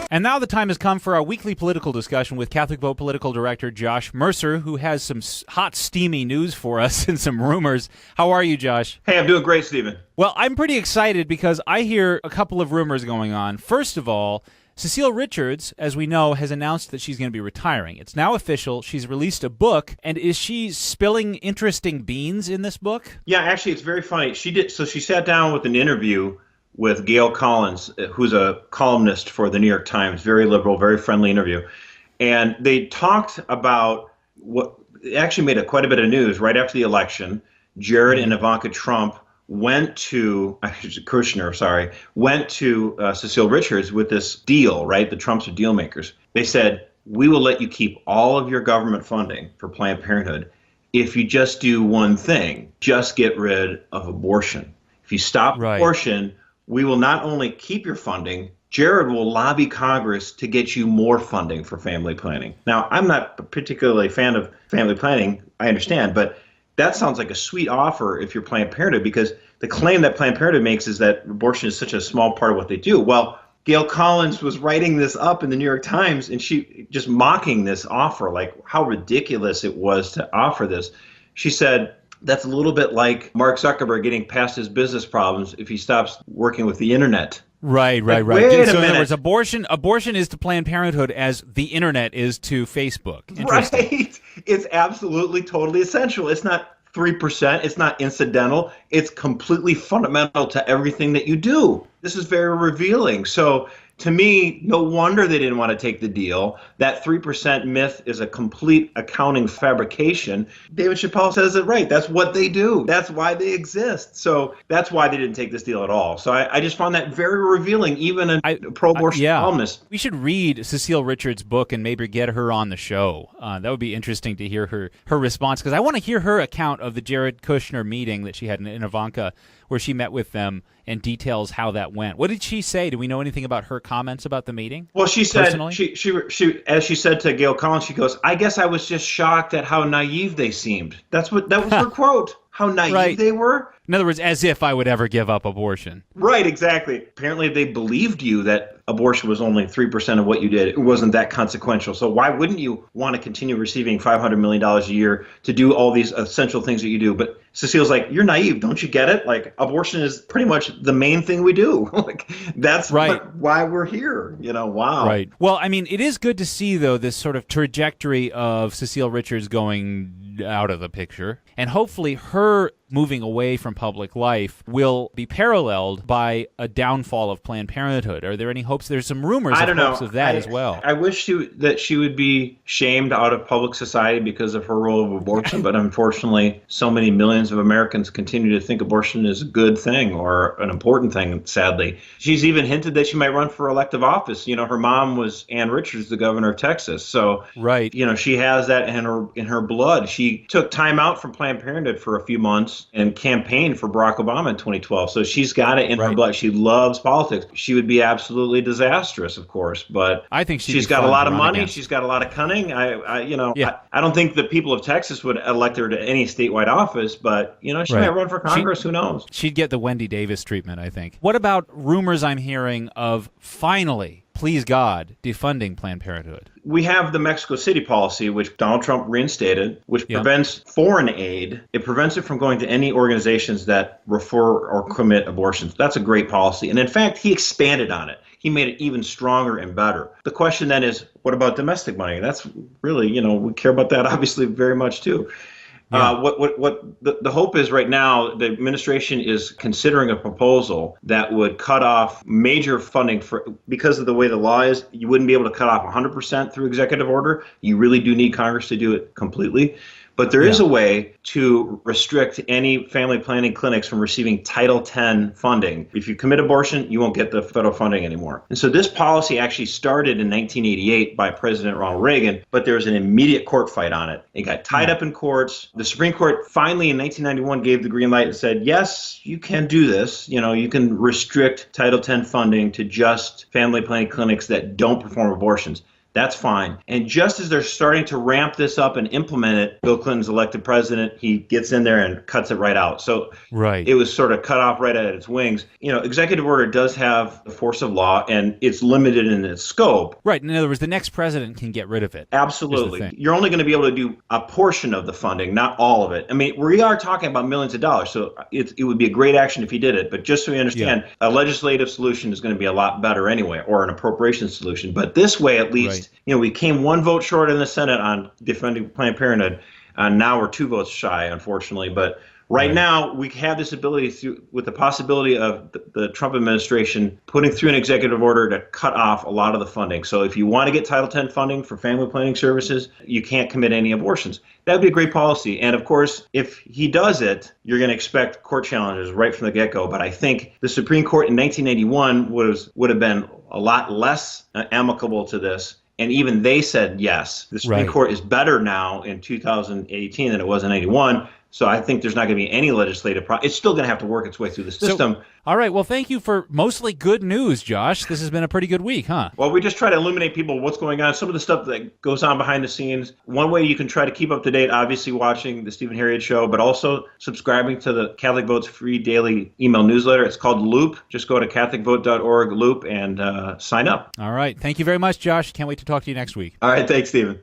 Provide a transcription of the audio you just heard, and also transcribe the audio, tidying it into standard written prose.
And now the time has come for our weekly political discussion with Catholic Vote political director Josh Mercer, who has some hot, steamy news for us and some rumors. How are you, Josh? Hey, I'm doing great, Stephen. Well, I'm pretty excited because I hear a couple of rumors going on. First of all, Cecile Richards, as we know, has announced that she's going to be retiring. It's now official. She's released a book. And is she spilling interesting beans in this book? Yeah, actually, it's very funny. She sat down with an interview with Gail Collins, who's a columnist for the New York Times, very liberal, very friendly interview. And they talked about what actually made quite a bit of news right after the election. Jared and Ivanka Trump went to Cecile Richards with this deal, right? The Trumps are deal makers. They said, we will let you keep all of your government funding for Planned Parenthood if you just do one thing, just get rid of abortion. If you stop abortion, we will not only keep your funding, Jared will lobby Congress to get you more funding for family planning. Now, I'm not particularly a fan of family planning, I understand, but that sounds like a sweet offer if you're Planned Parenthood, because the claim that Planned Parenthood makes is that abortion is such a small part of what they do. Well, Gail Collins was writing this up in the New York Times, and she just mocking this offer, like how ridiculous it was to offer this. She said, that's a little bit like Mark Zuckerberg getting past his business problems if he stops working with the internet. Right. Wait so a in minute. other words, abortion is to Planned Parenthood as the internet is to Facebook. Right. It's absolutely, totally essential. It's not 3%. It's not incidental. It's completely fundamental to everything that you do. This is very revealing. So to me, no wonder they didn't want to take the deal. That 3% myth is a complete accounting fabrication. David Chappelle says it right. That's what they do. That's why they exist. So that's why they didn't take this deal at all. So I just found that very revealing, even a pro-abortion columnist. We should read Cecile Richards' book and maybe get her on the show. That would be interesting to hear her response, because I want to hear her account of the Jared Kushner meeting that she had in Ivanka, where she met with them, and details how that went. What did she say? Do we know anything about her comments about the meeting? Well, she said, personally? she as she said to Gail Collins, she goes, I guess I was just shocked at how naive they seemed. That was her quote. How naive they were. In other words, as if I would ever give up abortion. Right, exactly. Apparently they believed you that abortion was only 3% of what you did. It wasn't that consequential. So why wouldn't you want to continue receiving $500 million a year to do all these essential things that you do? But Cecile's like, you're naive. Don't you get it? Like, abortion is pretty much the main thing we do. Like, that's why we're here. Wow. Right. Well, I mean, it is good to see, though, this sort of trajectory of Cecile Richards going out of the picture. And hopefully her moving away from public life will be paralleled by a downfall of Planned Parenthood. Are there any hopes? There's some rumors of that as well. I wish that she would be shamed out of public society because of her role of abortion, but unfortunately, so many millions of Americans continue to think abortion is a good thing or an important thing, sadly. She's even hinted that she might run for elective office. Her mom was Ann Richards, the governor of Texas. So, she has that in her blood. She took time out from Planned Parenthood for a few months and campaigned for Barack Obama in 2012. So she's got it in her blood. She loves politics. She would be absolutely disastrous, of course, but I think she's got a lot of money. She's got a lot of cunning. I don't think the people of Texas would elect her to any statewide office, but she might run for Congress. Who knows? She'd get the Wendy Davis treatment, I think. What about rumors I'm hearing of finally, please God, defunding Planned Parenthood? We have the Mexico City policy, which Donald Trump reinstated, which prevents foreign aid. It prevents it from going to any organizations that refer or commit abortions. That's a great policy. And in fact, he expanded on it. He made it even stronger and better. The question then is, what about domestic money? That's really, we care about that obviously very much too. Yeah. What the hope is right now, the administration is considering a proposal that would cut off major funding because of the way the law is. You wouldn't be able to cut off 100% through executive order. You really do need Congress to do it completely. But there is a way to restrict any family planning clinics from receiving Title X funding. If you commit abortion, you won't get the federal funding anymore. And so this policy actually started in 1988 by President Ronald Reagan, but there was an immediate court fight on it. It got tied up in courts. The Supreme Court finally in 1991 gave the green light and said, yes, you can do this. You can restrict Title X funding to just family planning clinics that don't perform abortions. That's fine. And just as they're starting to ramp this up and implement it, Bill Clinton's elected president. He gets in there and cuts it right out. So it was sort of cut off right at its wings. Executive order does have the force of law, and it's limited in its scope. Right. In other words, the next president can get rid of it. Absolutely. You're only going to be able to do a portion of the funding, not all of it. I mean, we are talking about millions of dollars, so it would be a great action if he did it. But just so we understand, a legislative solution is going to be a lot better anyway, or an appropriation solution. But this way, at least, we came one vote short in the Senate on defunding Planned Parenthood. Now we're 2 votes shy, unfortunately. But right now, we have this ability with the possibility of the Trump administration putting through an executive order to cut off a lot of the funding. So if you want to get Title X funding for family planning services, you can't commit any abortions. That would be a great policy. And of course, if he does it, you're going to expect court challenges right from the get-go. But I think the Supreme Court in 1981 would have been a lot less amicable to this. And even they said yes. The Supreme Court is better now in 2018 than it was in 81. So I think there's not going to be any legislative It's still going to have to work its way through the system. All right. Well, thank you for mostly good news, Josh. This has been a pretty good week, huh? Well, we just try to illuminate people what's going on, some of the stuff that goes on behind the scenes. One way you can try to keep up to date, obviously watching the Stephen Harriet Show, but also subscribing to the Catholic Vote's free daily email newsletter. It's called Loop. Just go to CatholicVote.org, Loop, and sign up. All right. Thank you very much, Josh. Can't wait to talk to you next week. All right. Thanks, Stephen.